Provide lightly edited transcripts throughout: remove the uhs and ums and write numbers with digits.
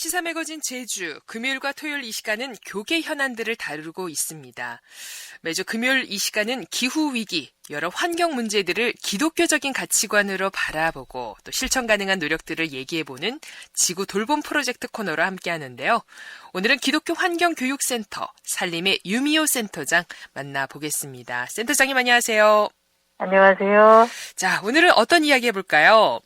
시사 매거진 제주, 금요일과 토요일 이 시간은 교계 현안들을 다루고 있습니다. 매주 금요일 이 시간은 기후위기, 여러 환경 문제들을 기독교적인 가치관으로 바라보고 또 실천 가능한 노력들을 얘기해보는 지구 돌봄 프로젝트 코너로 함께하는데요. 오늘은 기독교 환경교육센터 산림의 유미호 센터장 만나보겠습니다. 센터장님 안녕하세요. 안녕하세요. 자, 오늘은 어떤 이야기 해볼까요?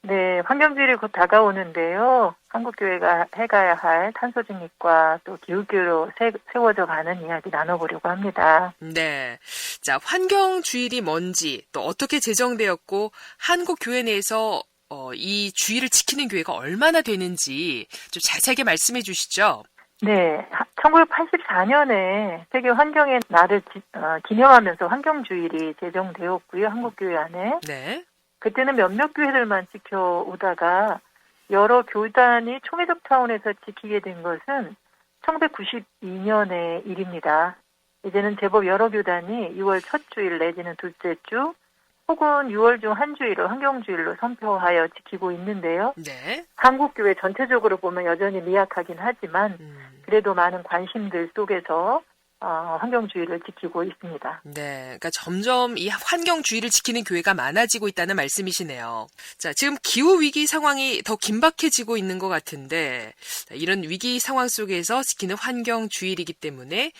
네, 환경주의를 곧 다가오는데요. 한국교회가 해가야 할 탄소 중립과 또 기후교로 세워져 가는 이야기 나눠보려고 합니다. 네. 자, 환경주일이 뭔지, 또 어떻게 제정되었고, 한국교회 내에서 이 주의를 지키는 교회가 얼마나 되는지 좀 자세하게 말씀해 주시죠. 네, 1984년에 세계 환경의 날을 기념하면서 환경주일이 제정되었고요. 한국교회 안에. 네. 그때는 몇몇 교회들만 지켜오다가 여러 교단이 총회적 차원에서 지키게 된 것은 1992년의 일입니다. 이제는 제법 여러 교단이 6월 첫 주일 내지는 둘째 주 혹은 6월 중 한 주일을 환경주일로 선포하여 지키고 있는데요. 네. 한국교회 전체적으로 보면 여전히 미약하긴 하지만 그래도 많은 관심들 속에서 환경주의를 지키고 있습니다. 네. 그러니까 점점 이 환경주의를 지키는 교회가 많아지고 있다는 말씀이시네요. 자, 지금 기후위기 상황이 더 긴박해지고 있는 것 같은데, 이런 위기 상황 속에서 지키는 환경주의이기 때문에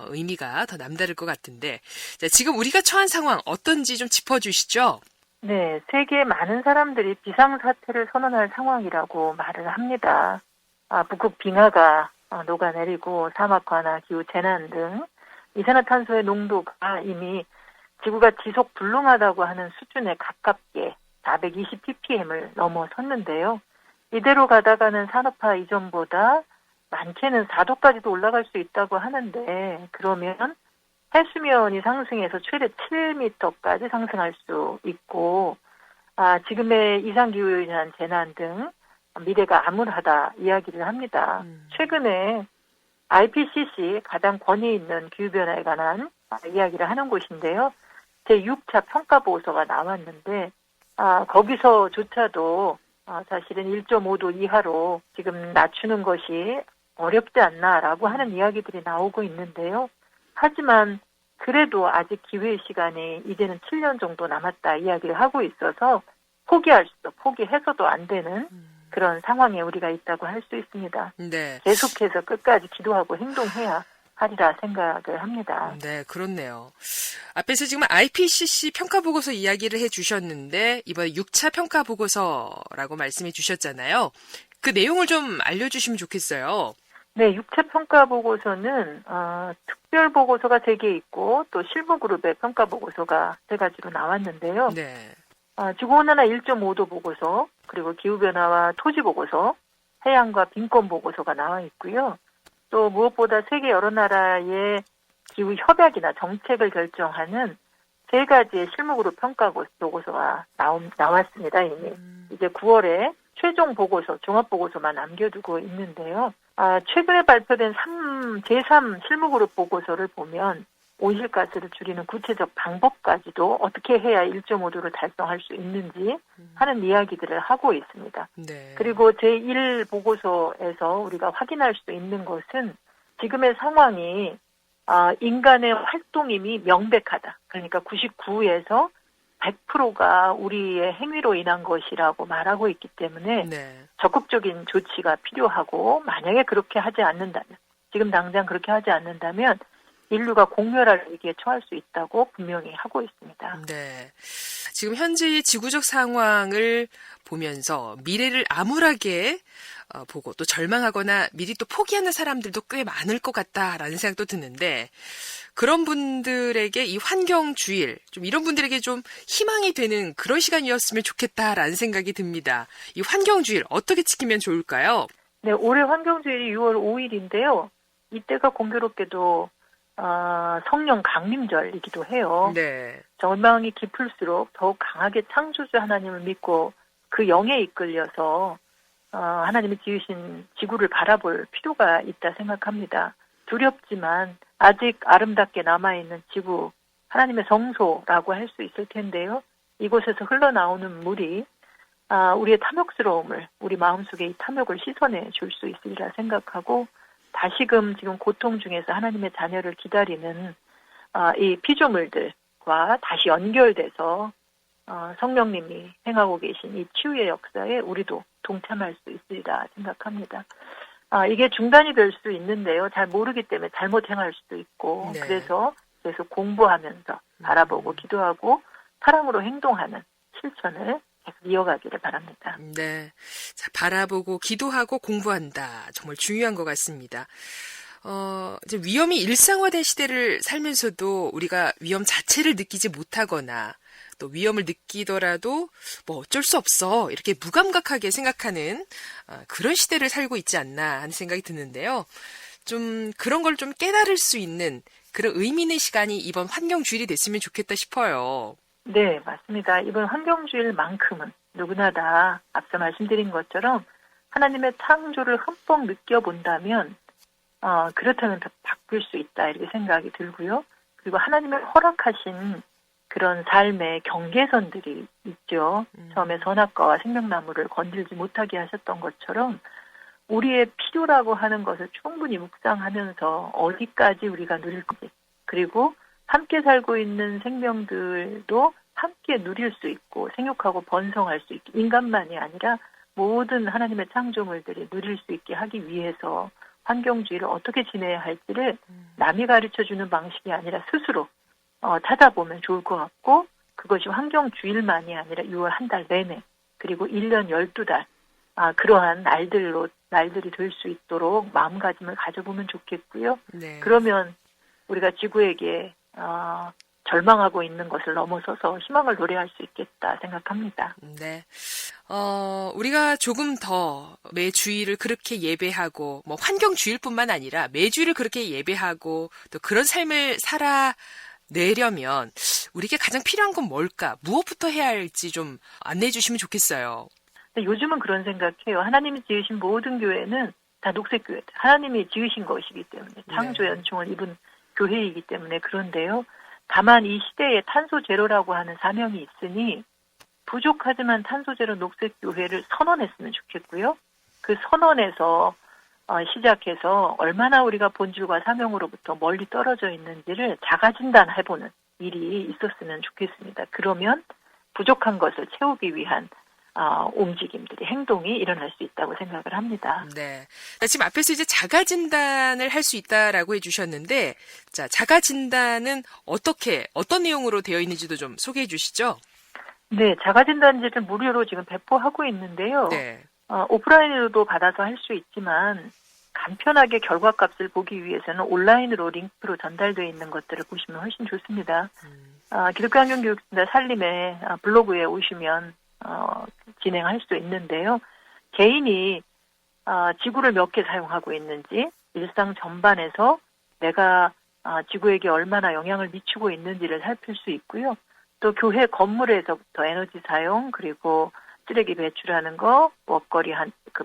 의미가 더 남다를 것 같은데, 자, 지금 우리가 처한 상황 어떤지 좀 짚어주시죠. 네, 세계의 많은 사람들이 비상사태를 선언할 상황이라고 말을 합니다. 북극 빙하가 녹아내리고 사막화나 기후 재난 등 이산화탄소의 농도가 이미 지구가 지속 불능하다고 하는 수준에 가깝게 420 ppm을 넘어섰는데요. 이대로 가다가는 산업화 이전보다 많게는 4도까지도 올라갈 수 있다고 하는데 그러면 해수면이 상승해서 최대 7m까지 상승할 수 있고 지금의 이상기후에 대한 재난 등 미래가 암울하다 이야기를 합니다. 최근에 IPCC 가장 권위 있는 기후변화에 관한 이야기를 하는 곳인데요. 제6차 평가보고서가 나왔는데 거기서조차도 사실은 1.5도 이하로 지금 낮추는 것이 어렵지 않나라고 하는 이야기들이 나오고 있는데요. 하지만 그래도 아직 기회의 시간이 이제는 7년 정도 남았다 이야기를 하고 있어서 포기해서도 안 되는 그런 상황에 우리가 있다고 할 수 있습니다. 네. 계속해서 끝까지 기도하고 행동해야 하리라 생각을 합니다. 네, 그렇네요. 앞에서 지금 IPCC 평가보고서 이야기를 해주셨는데 이번에 6차 평가보고서라고 말씀해 주셨잖아요. 그 내용을 좀 알려주시면 좋겠어요. 네, 6차 평가보고서는 특별 보고서가 3개 있고 또 실무그룹의 평가보고서가 3가지로 나왔는데요. 네. 지구온난화 1.5도 보고서, 그리고 기후변화와 토지 보고서, 해양과 빈권 보고서가 나와 있고요. 또 무엇보다 세계 여러 나라의 기후 협약이나 정책을 결정하는 3가지의 실무그룹 평가 보고서가 나왔습니다, 이미. 이제 9월에 최종 보고서, 종합 보고서만 남겨두고 있는데요. 최근에 발표된 제3 실무그룹 보고서를 보면 온실가스를 줄이는 구체적 방법까지도 어떻게 해야 1.5도를 달성할 수 있는지 하는 이야기들을 하고 있습니다. 네. 그리고 제1 보고서에서 우리가 확인할 수 있는 것은 지금의 상황이 인간의 활동임이 명백하다. 그러니까 99에서 100%가 우리의 행위로 인한 것이라고 말하고 있기 때문에 네. 적극적인 조치가 필요하고 만약에 그렇게 하지 않는다면 지금 당장 그렇게 하지 않는다면 인류가 공멸할 위기에 처할 수 있다고 분명히 하고 있습니다. 네. 지금 현재의 지구적 상황을 보면서 미래를 암울하게 보고 또 절망하거나 미리 또 포기하는 사람들도 꽤 많을 것 같다라는 생각도 드는데 그런 분들에게 이 환경주일, 좀 이런 분들에게 좀 희망이 되는 그런 시간이었으면 좋겠다라는 생각이 듭니다. 이 환경주일 어떻게 지키면 좋을까요? 네, 올해 환경주일이 6월 5일인데요. 이때가 공교롭게도 성령 강림절이기도 해요. 네. 절망이 깊을수록 더욱 강하게 창조주 하나님을 믿고 그 영에 이끌려서 하나님이 지으신 지구를 바라볼 필요가 있다 생각합니다. 두렵지만 아직 아름답게 남아있는 지구, 하나님의 성소라고 할 수 있을 텐데요. 이곳에서 흘러나오는 물이 우리의 탐욕스러움을, 우리 마음속에 이 탐욕을 씻어내 줄 수 있으리라 생각하고, 다시금 지금 고통 중에서 하나님의 자녀를 기다리는 이 피조물들과 다시 연결돼서 성령님이 행하고 계신 이 치유의 역사에 우리도 동참할 수 있으리라 생각합니다. 이게 중단이 될 수 있는데요. 잘 모르기 때문에 잘못 행할 수도 있고, 네. 그래서 계속 공부하면서 바라보고 기도하고 사랑으로 행동하는 실천을 계속 이어가기를 바랍니다. 네. 자, 바라보고 기도하고 공부한다. 정말 중요한 것 같습니다. 이제 위험이 일상화된 시대를 살면서도 우리가 위험 자체를 느끼지 못하거나 또 위험을 느끼더라도 뭐 어쩔 수 없어 이렇게 무감각하게 생각하는 그런 시대를 살고 있지 않나 하는 생각이 드는데요. 좀 그런 걸 좀 깨달을 수 있는 그런 의미 있는 시간이 이번 환경주일이 됐으면 좋겠다 싶어요. 네, 맞습니다. 이번 환경주일만큼은 누구나 다 앞서 말씀드린 것처럼 하나님의 창조를 흠뻑 느껴본다면 그렇다면 더 바꿀 수 있다 이렇게 생각이 들고요. 그리고 하나님의 허락하신 그런 삶의 경계선들이 있죠. 처음에 선악과와 생명나무를 건들지 못하게 하셨던 것처럼 우리의 필요라고 하는 것을 충분히 묵상하면서 어디까지 우리가 누릴 건지, 그리고 함께 살고 있는 생명들도 함께 누릴 수 있고 생육하고 번성할 수 있게, 인간만이 아니라 모든 하나님의 창조물들이 누릴 수 있게 하기 위해서 환경주의를 어떻게 지내야 할지를 남이 가르쳐주는 방식이 아니라 스스로 찾아보면 좋을 것 같고, 그것이 환경주일만이 아니라 6월 한 달 내내, 그리고 1년 12달, 그러한 날들이 될 수 있도록 마음가짐을 가져보면 좋겠고요. 네. 그러면 우리가 지구에게 절망하고 있는 것을 넘어서서 희망을 노래할 수 있겠다 생각합니다. 네. 우리가 조금 더 매주일을 그렇게 예배하고, 뭐 환경주일뿐만 아니라 매주일을 그렇게 예배하고, 또 그런 삶을 살아내려면 우리에게 가장 필요한 건 뭘까? 무엇부터 해야 할지 좀 안내해 주시면 좋겠어요. 요즘은 그런 생각해요. 하나님이 지으신 모든 교회는 다 녹색교회, 하나님이 지으신 것이기 때문에, 창조 연충을 입은 교회이기 때문에 그런데요. 다만 이 시대에 탄소 제로라고 하는 사명이 있으니 부족하지만 탄소 제로 녹색교회를 선언했으면 좋겠고요. 그 선언에서 시작해서 얼마나 우리가 본질과 사명으로부터 멀리 떨어져 있는지를 자가진단해보는 일이 있었으면 좋겠습니다. 그러면 부족한 것을 채우기 위한 움직임들이, 행동이 일어날 수 있다고 생각을 합니다. 네. 지금 앞에서 이제 자가 진단을 할 수 있다라고 해주셨는데, 자, 자가 진단은 어떤 내용으로 되어 있는지도 좀 소개해 주시죠. 네, 자가 진단지를 무료로 지금 배포하고 있는데요. 네. 오프라인으로도 받아서 할 수 있지만 간편하게 결과값을 보기 위해서는 온라인으로 링크로 전달되어 있는 것들을 보시면 훨씬 좋습니다. 기독교환경교육센터 살림의 블로그에 오시면 진행할 수 있는데요. 개인이 지구를 몇 개 사용하고 있는지, 일상 전반에서 내가 지구에게 얼마나 영향을 미치고 있는지를 살필 수 있고요. 또 교회 건물에서부터 에너지 사용, 그리고 쓰레기 배출하는 거, 먹거리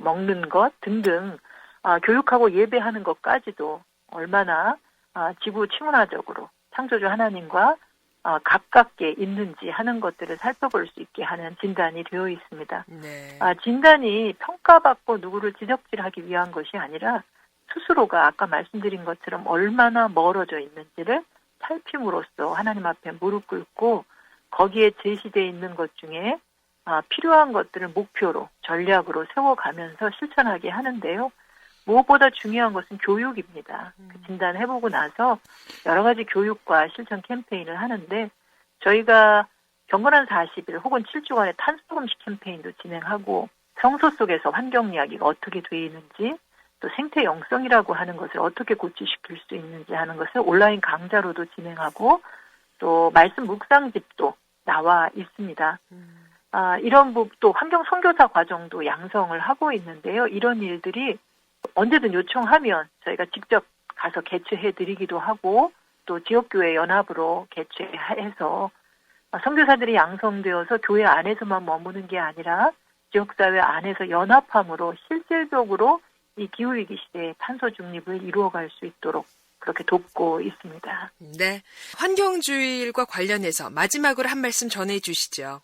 먹는 것 등등 교육하고 예배하는 것까지도 얼마나 지구 친문화적으로 창조주 하나님과 가깝게 있는지 하는 것들을 살펴볼 수 있게 하는 진단이 되어 있습니다. 네. 진단이 평가받고 누구를 지적질하기 위한 것이 아니라 스스로가 아까 말씀드린 것처럼 얼마나 멀어져 있는지를 살핌으로써 하나님 앞에 무릎 꿇고 거기에 제시되어 있는 것 중에 필요한 것들을 목표로, 전략으로 세워가면서 실천하게 하는데요. 무엇보다 중요한 것은 교육입니다. 그 진단해보고 나서 여러 가지 교육과 실천 캠페인을 하는데, 저희가 경건한 40일 혹은 7주간의 탄소금식 캠페인도 진행하고, 성소 속에서 환경 이야기가 어떻게 되어 있는지, 또 생태 영성이라고 하는 것을 어떻게 고치시킬 수 있는지 하는 것을 온라인 강좌로도 진행하고, 또 말씀 묵상집도 나와 있습니다. 이런 또 환경 선교사 과정도 양성을 하고 있는데요. 이런 일들이 언제든 요청하면 저희가 직접 가서 개최해드리기도 하고, 또 지역교회 연합으로 개최해서 선교사들이 양성되어서 교회 안에서만 머무는 게 아니라 지역사회 안에서 연합함으로 실질적으로 이 기후위기 시대의 탄소 중립을 이루어갈 수 있도록 그렇게 돕고 있습니다. 네. 환경주일과 관련해서 마지막으로 한 말씀 전해 주시죠.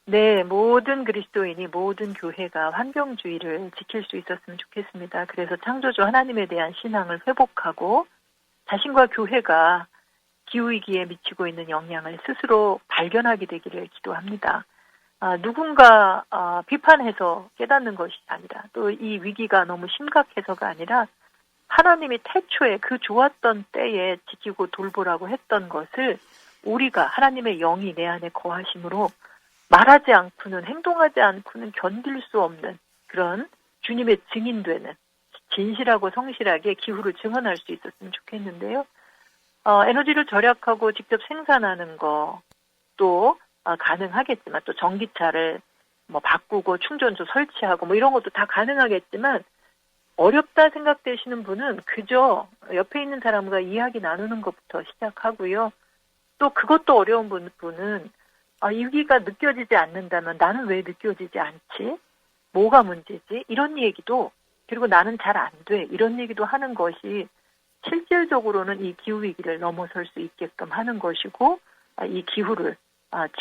네, 모든 그리스도인이 모든 교회가 환경주의를 지킬 수 있었으면 좋겠습니다. 그래서 창조주 하나님에 대한 신앙을 회복하고 자신과 교회가 기후위기에 미치고 있는 영향을 스스로 발견하게 되기를 기도합니다. 누군가 비판해서 깨닫는 것이 아니라 또 이 위기가 너무 심각해서가 아니라 하나님이 태초에 그 좋았던 때에 지키고 돌보라고 했던 것을 우리가 하나님의 영이 내 안에 거하심으로 말하지 않고는 행동하지 않고는 견딜 수 없는 그런 주님의 증인되는 진실하고 성실하게 기후를 증언할 수 있었으면 좋겠는데요. 에너지를 절약하고 직접 생산하는 거 또 가능하겠지만 또 전기차를 바꾸고 충전소 설치하고 이런 것도 다 가능하겠지만 어렵다 생각되시는 분은 그저 옆에 있는 사람과 이야기 나누는 것부터 시작하고요. 또 그것도 어려운 분은 이 위기가 느껴지지 않는다면 나는 왜 느껴지지 않지? 뭐가 문제지? 이런 얘기도 그리고 나는 잘 안 돼. 이런 얘기도 하는 것이 실질적으로는 이 기후위기를 넘어설 수 있게끔 하는 것이고 이 기후를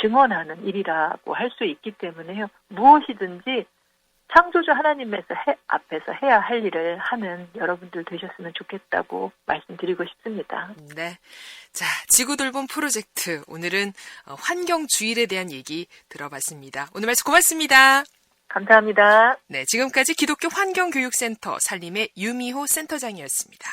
증언하는 일이라고 할 수 있기 때문에요. 무엇이든지 창조주 하나님에서 앞에서 해야 할 일을 하는 여러분들 되셨으면 좋겠다고 말씀드리고 싶습니다. 네. 자, 지구 돌봄 프로젝트. 오늘은 환경주일에 대한 얘기 들어봤습니다. 오늘 말씀 고맙습니다. 감사합니다. 네, 지금까지 기독교 환경교육센터 산림의 유미호 센터장이었습니다.